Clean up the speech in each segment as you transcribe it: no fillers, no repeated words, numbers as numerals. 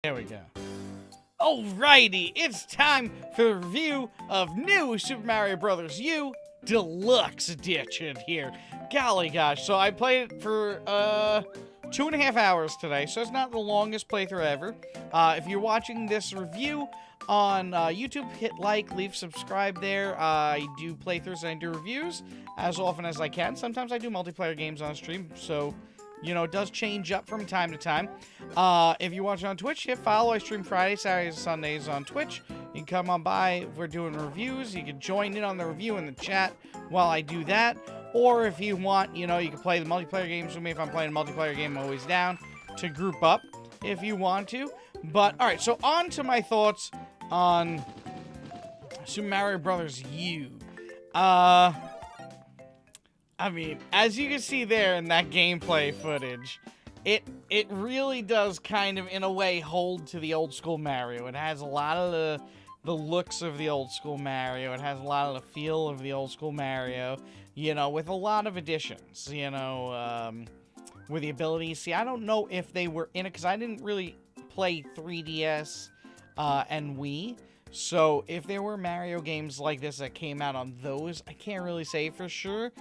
There we go. Alrighty, it's time for the review of New Super Mario Bros. U Deluxe Edition here. Golly gosh, so I played it for 2.5 hours today, so it's not the longest playthrough ever. If you're watching this review on YouTube, hit like, leave subscribe there. I do playthroughs and I do reviews as often as I can. Sometimes I do multiplayer games on stream, so you know, it does change up from time to time. If you're watching on Twitch, hit follow. I stream Fridays, Saturdays, and Sundays on Twitch. You can come on by if we're doing reviews. You can join in on the review in the chat while I do that. Or if you want, you know, you can play the multiplayer games with me. If I'm playing a multiplayer game, I'm always down to group up if you want to. But, alright, so on to my thoughts on Super Mario Bros. U. I mean, as you can see there in that gameplay footage, it really does kind of, in a way, hold to the old school Mario. It has a lot of the looks of the old school Mario. It has a lot of the feel of the old school Mario, you know, with a lot of additions, you know, with the abilities. See, I don't know if they were in it, because I didn't really play 3DS and Wii. So, if there were Mario games like this that came out on those, I can't really say for sure.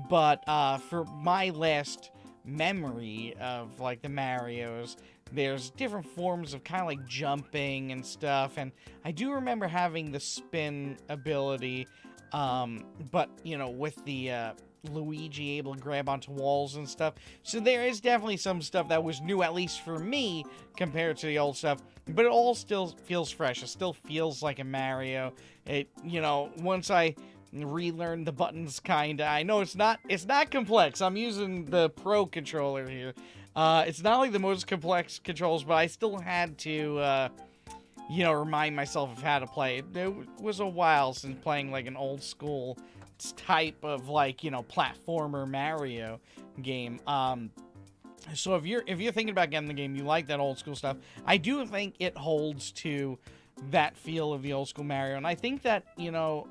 But, for my last memory of, like, the Marios, there's different forms of kind of, like, jumping and stuff. And I do remember having the spin ability, but, you know, with the, Luigi able to grab onto walls and stuff. So there is definitely some stuff that was new, at least for me, compared to the old stuff. But it all still feels fresh. It still feels like a Mario. It, you know, once I relearned the buttons, kinda. I know it's not complex. I'm using the Pro controller here. It's not like the most complex controls, but I still had to, you know, remind myself of how to play. It was a while since playing like an old school type of, like, you know, platformer Mario game. So if you're thinking about getting the game, you like that old school stuff, I do think it holds to that feel of the old school Mario. And I think that, you know,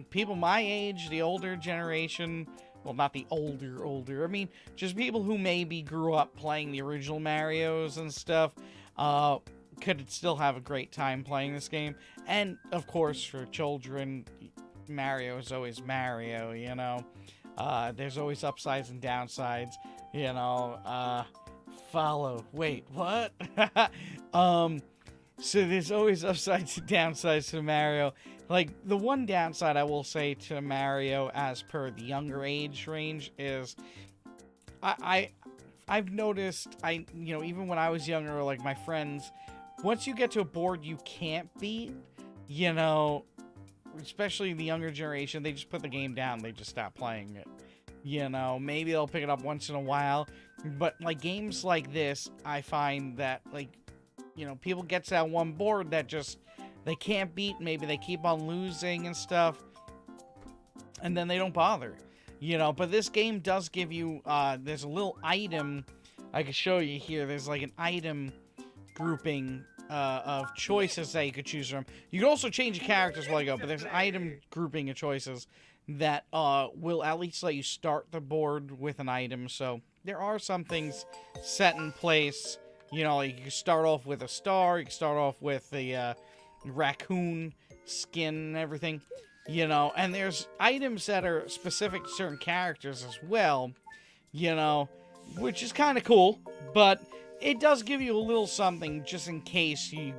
people my age, the older generation, well, not the older, I mean, just people who maybe grew up playing the original Marios and stuff, could still have a great time playing this game. And, of course, for children, Mario is always Mario, you know. There's always upsides and downsides, you know. Follow. Wait, what? So there's always upsides and downsides to Mario. Like, the one downside I will say to Mario, as per the younger age range, is I've noticed, you know, even when I was younger, like my friends, once you get to a board you can't beat, you know, especially the younger generation, they just put the game down. They just stop playing it. You know, maybe they'll pick it up once in a while. But, like, games like this, I find that, like, you know, people get to that one board that just, they can't beat. Maybe they keep on losing and stuff. And then they don't bother. You know, but this game does give you, there's a little item I can show you here. There's, like, an item grouping of choices that you could choose from. You can also change your characters while you go, but there's an item grouping of choices that will at least let you start the board with an item. So there are some things set in place. You know, like you can start off with a star, you can start off with the raccoon skin and everything. You know, and there's items that are specific to certain characters as well, you know, which is kind of cool, but it does give you a little something just in case you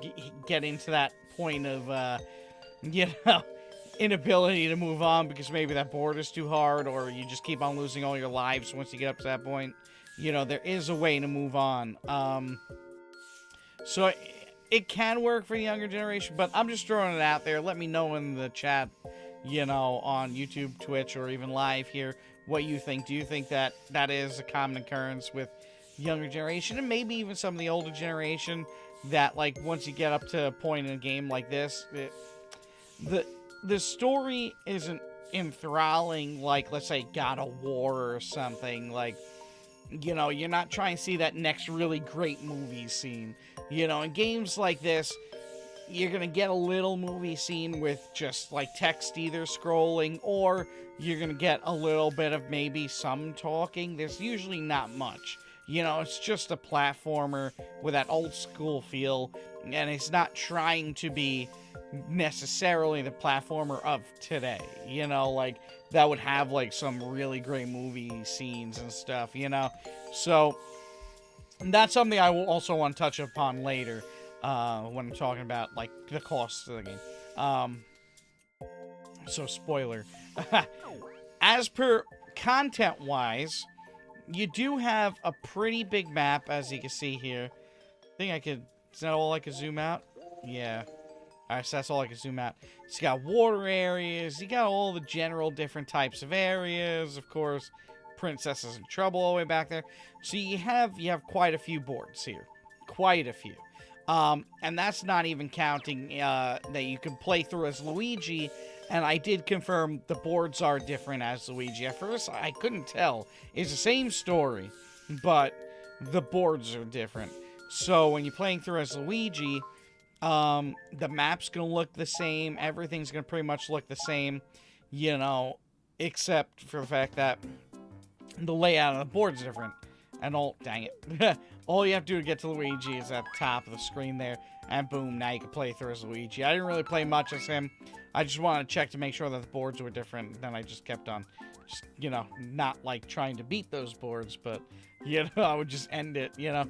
get into that point of, you know, inability to move on because maybe that board is too hard, or you just keep on losing all your lives once you get up to that point. You know, there is a way to move on. So it can work for the younger generation, but I'm just throwing it out there. Let me know in the chat, you know, on YouTube, Twitch, or even live here, what you think. Do you think that that is a common occurrence with younger generation, and maybe even some of the older generation, that, like, once you get up to a point in a game like this, the story isn't enthralling like, let's say, God of War or something. Like, you know, you're not trying to see that next really great movie scene. You know, in games like this, you're gonna get a little movie scene with just, like, text either scrolling, or you're gonna get a little bit of maybe some talking. There's usually not much. You know, it's just a platformer with that old school feel, and it's not trying to be necessarily the platformer of today. You know, like that would have like some really great movie scenes and stuff, you know. So that's something I will also want to touch upon later when I'm talking about like the cost of the game. So spoiler. As per content-wise, you do have a pretty big map, as you can see here. I think I could... Is that all I can zoom out? Yeah. Alright, so that's all I can zoom out. So you got water areas. You got all the general different types of areas. Of course, Princess is in Trouble all the way back there. So you have quite a few boards here. Quite a few. And that's not even counting that you can play through as Luigi. And I did confirm the boards are different as Luigi. At first, I couldn't tell. It's the same story, but the boards are different. So when you're playing through as Luigi, the map's going to look the same. Everything's going to pretty much look the same, you know, except for the fact that the layout of the board's different. And dang it. All you have to do to get to Luigi is at the top of the screen there. And boom, now you can play through as Luigi. I didn't really play much as him. I just wanted to check to make sure that the boards were different. Then I just kept on, just, you know, not like trying to beat those boards. But, you know, I would just end it, you know.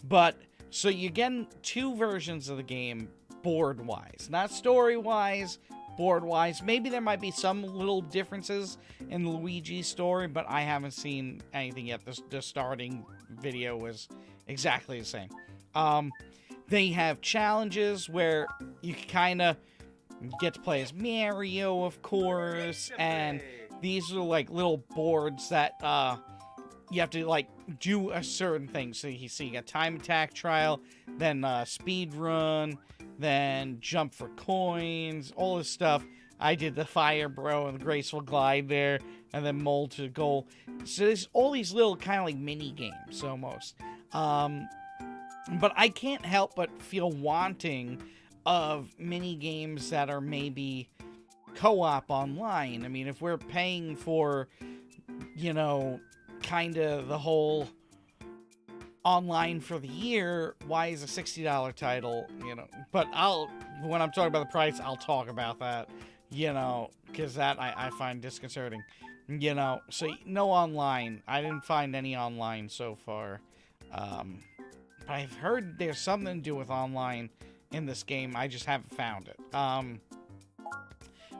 But, so you get two versions of the game board-wise. Not story-wise, board-wise. Maybe there might be some little differences in Luigi's story, but I haven't seen anything yet. The starting video was exactly the same. They have challenges where you kind of get to play as Mario, of course, and these are like little boards that you have to like do a certain thing. So you got time attack trial, then speed run, then jump for coins, all this stuff. I did the fire bro and the graceful glide there, and then mold to goal. So there's all these little kind of like mini games almost. But I can't help but feel wanting of mini games that are maybe co-op online. I mean, if we're paying for, you know, kind of the whole online for the year, why is a $60 title, you know? But when I'm talking about the price, I'll talk about that, you know, because that I find disconcerting, you know. So no online. I didn't find any online so far. I've heard there's something to do with online in this game. I just haven't found it.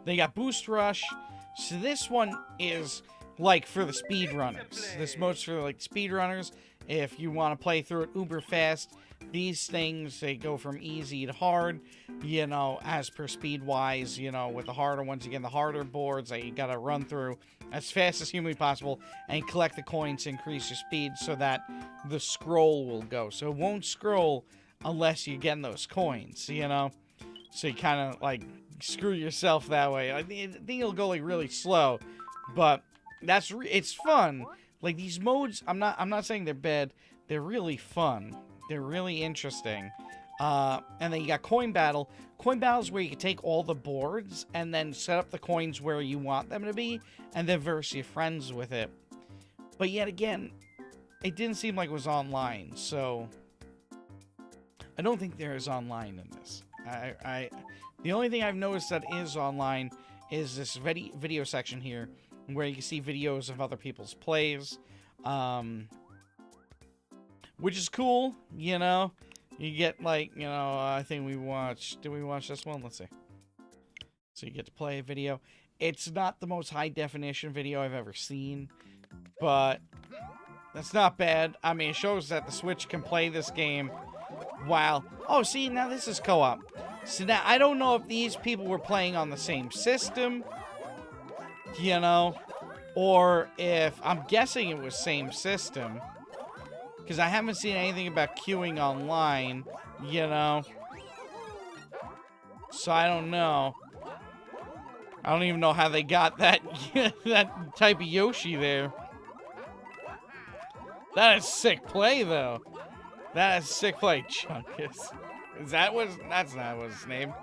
They got Boost Rush. So this one is like for the speedrunners. This mode's for like speedrunners. If you want to play through it uber fast, these things, they go from easy to hard, you know, as per speed-wise, you know, with the harder ones, again, the harder boards that you gotta run through as fast as humanly possible and collect the coins to increase your speed so that the scroll will go. So it won't scroll unless you get those coins, you know? So you kind of, like, screw yourself that way. I think it'll go, like, really slow, but it's fun. Like, these modes, I'm not saying they're bad. They're really fun. They're really interesting. And then you got Coin Battle. Coin Battle is where you can take all the boards and then set up the coins where you want them to be, and then verse your friends with it. But yet again, it didn't seem like it was online, so I don't think there is online in this. The only thing I've noticed that is online is this video section here, where you can see videos of other people's plays, which is cool, you know. You get, like, you know, I think did we watch this one? Let's see. So you get to play a video. It's not the most high definition video I've ever seen, but that's not bad. I mean, it shows that the Switch can play this game while... Oh, see, now this is co-op. So now, I don't know if these people were playing on the same system, you know, or if... I'm guessing it was same system, because I haven't seen anything about queuing online, you know. So I don't know. I don't even know how they got that that type of Yoshi there. That is sick play, though. That is sick play, Chunkus. That's not what his name.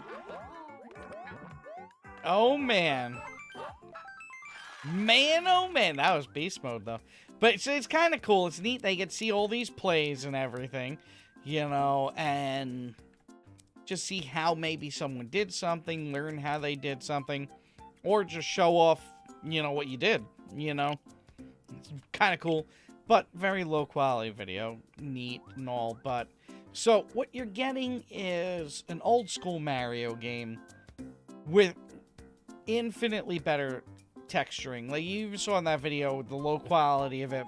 Oh, man. Man, oh, man. That was beast mode, though. But it's kind of cool. It's neat. They get to see all these plays and everything, and just see how maybe someone did something, learn how they did something, or just show off, what you did, It's kind of cool, but very low quality video. Neat and all, but... So, what you're getting is an old school Mario game with infinitely better texturing. Like you even saw in that video, the low quality of it,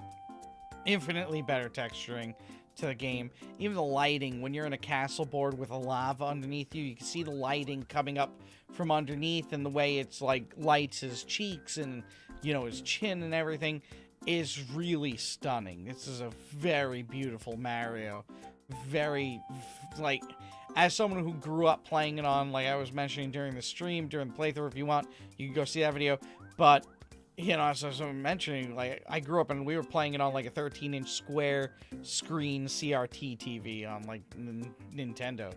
infinitely better texturing to the game. Even the lighting, when you're in a castle board with a lava underneath you, you can see the lighting coming up from underneath, and the way it's like lights his cheeks and, his chin and everything is really stunning. This is a very beautiful Mario. Very, like, as someone who grew up playing it on, like I was mentioning during the stream, during the playthrough, if you want, you can go see that video. But, as I was mentioning, like, I grew up and we were playing it on, like, a 13-inch square screen CRT TV on, like, Nintendo.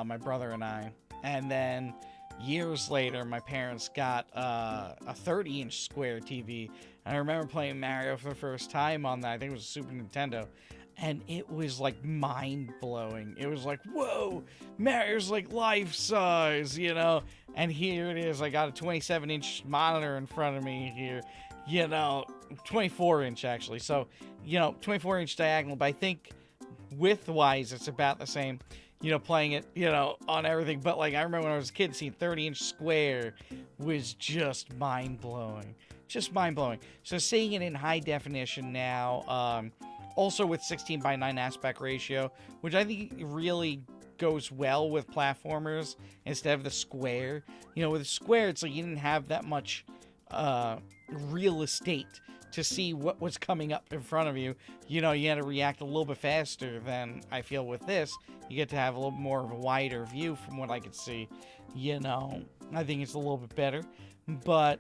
My brother and I. And then, years later, my parents got a 30-inch square TV. And I remember playing Mario for the first time on that. I think it was a Super Nintendo. And it was, like, mind-blowing. It was like, whoa, Mario's, like, life-size, And here it is. I got a 27-inch monitor in front of me here, 24-inch, actually. So, 24-inch diagonal. But I think width-wise, it's about the same, playing it, on everything. But, like, I remember when I was a kid, seeing 30-inch square was just mind-blowing. Just mind-blowing. So, seeing it in high definition now, also with 16:9 aspect ratio, which I think really goes well with platformers instead of the square. With a square, it's like you didn't have that much real estate to see what was coming up in front of you. You had to react a little bit faster than I feel with this. You get to have a little more of a wider view from what I could see. I think it's a little bit better. But,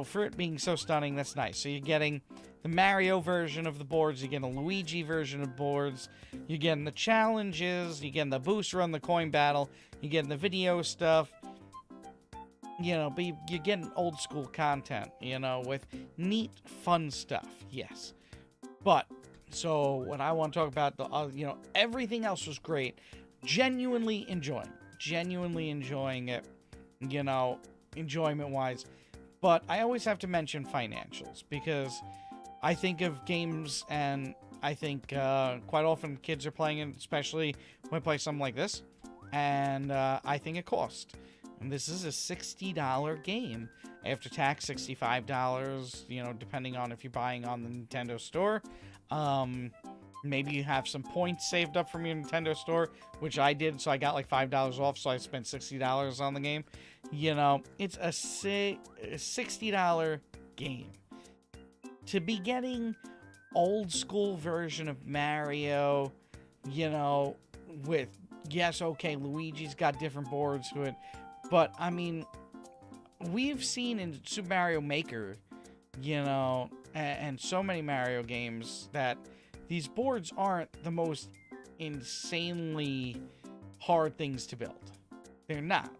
for it being so stunning, that's nice. So you're getting the Mario version of the boards, you get a Luigi version of boards, you're getting the challenges, you're getting the boost run, the coin battle, you're getting the video stuff, but you're getting old school content, with neat, fun stuff, yes. But, so, what I want to talk about, everything else was great. Genuinely enjoying it, enjoyment-wise. But I always have to mention financials, because I think of games, and I think quite often kids are playing it, especially when I play something like this, and I think it costs. And this is a $60 game. After tax, $65, depending on if you're buying on the Nintendo Store. Maybe you have some points saved up from your Nintendo Store, which I did, so I got like $5 off, so I spent $60 on the game. It's a $60 game. To be getting old school version of Mario, with, yes, okay, Luigi's got different boards to it, but, I mean, we've seen in Super Mario Maker, and so many Mario games that these boards aren't the most insanely hard things to build. They're not.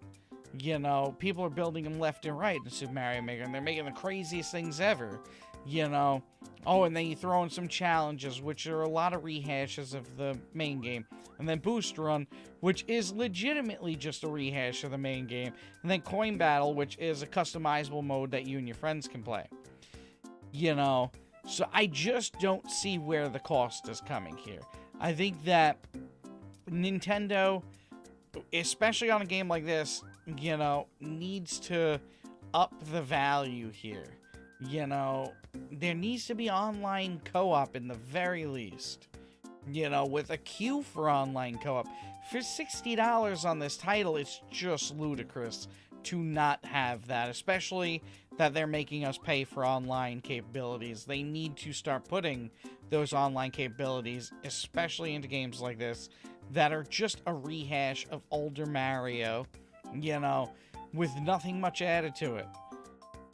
People are building them left and right in Super Mario Maker, and they're making the craziest things ever. Oh, and then you throw in some challenges, which are a lot of rehashes of the main game. And then Boost Run, which is legitimately just a rehash of the main game. And then Coin Battle, which is a customizable mode that you and your friends can play. So I just don't see where the cost is coming here. I think that Nintendo, especially on a game like this, needs to up the value here. There needs to be online co-op in the very least. With a queue for online co-op. For $60 on this title, it's just ludicrous to not have that, especially that they're making us pay for online capabilities. They need to start putting those online capabilities, especially into games like this, that are just a rehash of older Mario, with nothing much added to it.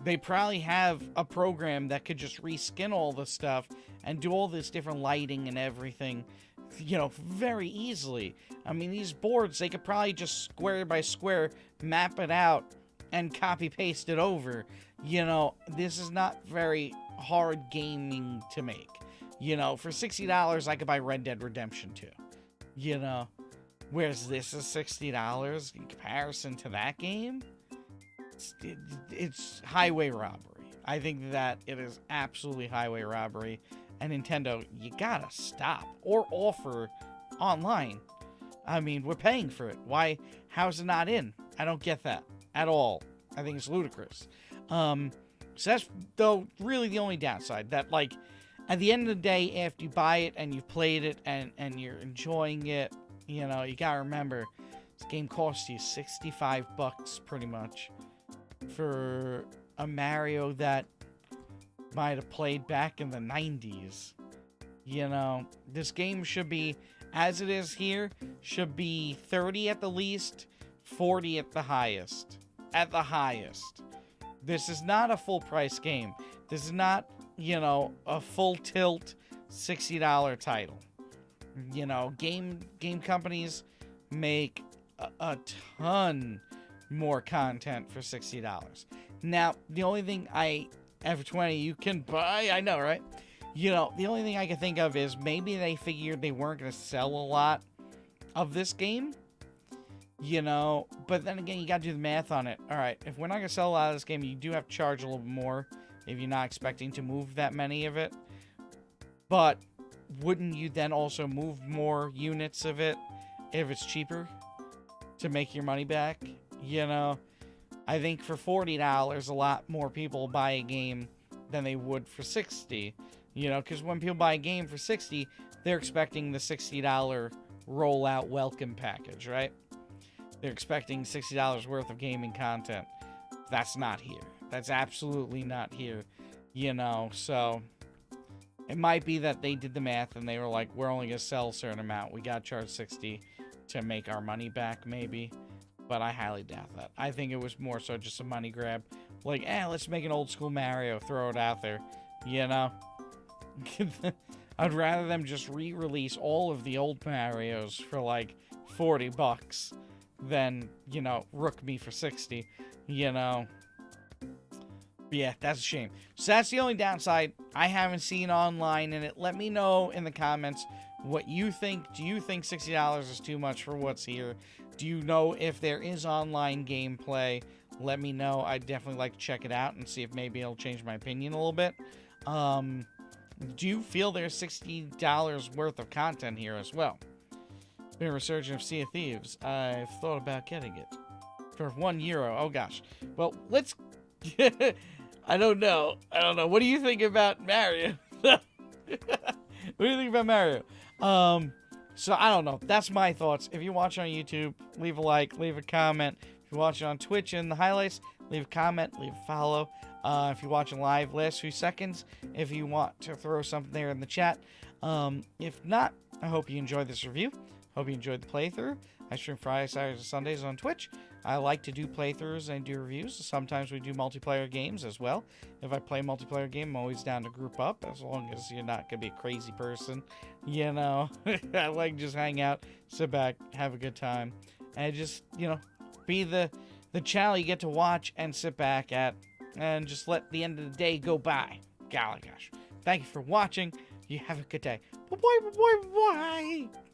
They probably have a program that could just reskin all the stuff and do all this different lighting and everything, very easily. I mean, these boards, they could probably just square by square map it out and copy paste it over. This is not very hard gaming to make. You know, for $60, I could buy Red Dead Redemption 2. You know, whereas this is $60 in comparison to that game. It's highway robbery. I think that it is absolutely highway robbery. And Nintendo, you gotta stop or offer online. I mean, we're paying for it. Why? How's it not in? I don't get that at all. I think it's ludicrous. So that's, though, really the only downside. That, like, at the end of the day, after you buy it and you've played it and you're enjoying it, you know, you gotta remember, this game costs you $65 pretty much for a Mario that might have played back in the 90s. You know, this game should be, as it is here, should be 30 at the least, 40 at the highest. At the highest. This is not a full price game. This is not, you know, a full tilt $60 title. You know, game companies make a ton more content for $60. Now, the only thing for 20 you can buy, I know, right? You know, the only thing I can think of is maybe they figured they weren't going to sell a lot of this game. You know, but then again, you got to do the math on it. All right, if we're not going to sell a lot of this game, you do have to charge a little bit more if you're not expecting to move that many of it. But wouldn't you then also move more units of it if it's cheaper to make your money back? You know, I think for $40, a lot more people buy a game than they would for $60. You know, because when people buy a game for $60, they're expecting the $60 rollout welcome package, right? They're expecting $60 worth of gaming content. That's not here. That's absolutely not here. You know, so it might be that they did the math and they were like, we're only going to sell a certain amount. We got to charge $60 to make our money back, maybe. But I highly doubt that. I think it was more so just a money grab. Like, let's make an old school Mario, throw it out there. You know? I'd rather them just re-release all of the old Marios for like $40 than, you know, rook me for 60, you know. But yeah, that's a shame. So that's the only downside I haven't seen online in it. Let me know in the comments what you think. Do you think $60 is too much for what's here? Do you know if there is online gameplay? Let me know. I'd definitely like to check it out and see if maybe it'll change my opinion a little bit. Do you feel there's $60 worth of content here as well? Been a resurgence of Sea of Thieves. I've thought about getting it for €1. Oh gosh. Well, let's. I don't know. What do you think about Mario? What do you think about Mario? So I don't know. That's my thoughts. If you watch on YouTube, leave a like, leave a comment. If you watch it on Twitch in the highlights, leave a comment, leave a follow. If you're watching live, last few seconds, if you want to throw something there in the chat. If not, I hope you enjoyed this review. Hope you enjoyed the playthrough. I stream Fridays, Saturdays, and Sundays on Twitch. I like to do playthroughs and do reviews. Sometimes we do multiplayer games as well. If I play a multiplayer game, I'm always down to group up, as long as you're not going to be a crazy person. You know, I like just hang out, sit back, have a good time, and just, you know, be the channel you get to watch and sit back at, and just let the end of the day go by. Golly gosh. Thank you for watching. You have a good day. Bye-bye, bye-bye, bye-bye.